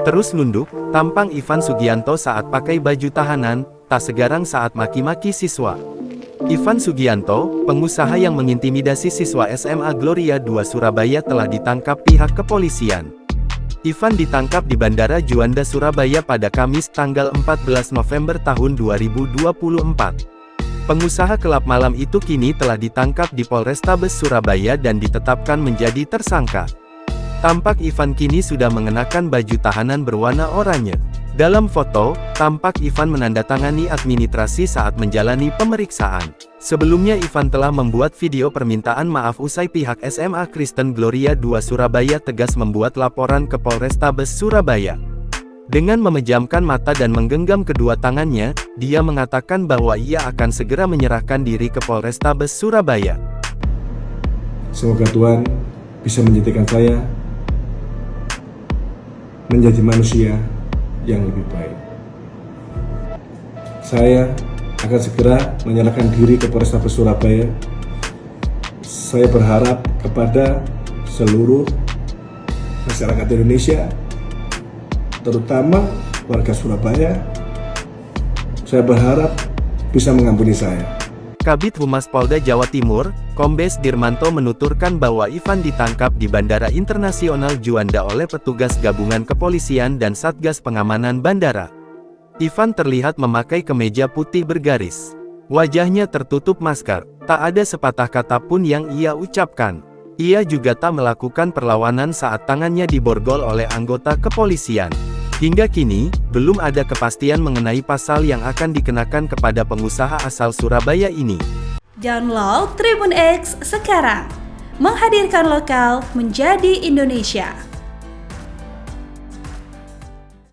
Terus nunduk, tampang Ivan Sugianto saat pakai baju tahanan, tak segarang saat maki-maki siswa. Ivan Sugianto, pengusaha yang mengintimidasi siswa SMA Gloria II Surabaya telah ditangkap pihak kepolisian. Ivan ditangkap di Bandara Juanda Surabaya pada Kamis tanggal 14 November tahun 2024. Pengusaha kelab malam itu kini telah ditangkap di Polrestabes Surabaya dan ditetapkan menjadi tersangka. Tampak Ivan kini sudah mengenakan baju tahanan berwarna oranye. Dalam foto, tampak Ivan menandatangani administrasi saat menjalani pemeriksaan. Sebelumnya Ivan telah membuat video permintaan maaf usai pihak SMA Kristen Gloria II Surabaya tegas membuat laporan ke Polrestabes Surabaya. Dengan memejamkan mata dan menggenggam kedua tangannya, dia mengatakan bahwa ia akan segera menyerahkan diri ke Polrestabes Surabaya. Semoga Tuhan bisa menjadikan saya menjadi manusia yang lebih baik. Saya akan segera menyerahkan diri ke Polrestabes Surabaya. Saya berharap kepada seluruh masyarakat Indonesia, terutama warga Surabaya, saya berharap bisa mengampuni saya. Kabid Humas Polda Jawa Timur, Kombes Dirmanto menuturkan bahwa Ivan ditangkap di Bandara Internasional Juanda oleh petugas gabungan kepolisian dan Satgas Pengamanan Bandara. Ivan terlihat memakai kemeja putih bergaris. Wajahnya tertutup masker, tak ada sepatah kata pun yang ia ucapkan. Ia juga tak melakukan perlawanan saat tangannya diborgol oleh anggota kepolisian. Hingga kini, belum ada kepastian mengenai pasal yang akan dikenakan kepada pengusaha asal Surabaya ini. Download Tribun X sekarang, menghadirkan lokal menjadi Indonesia.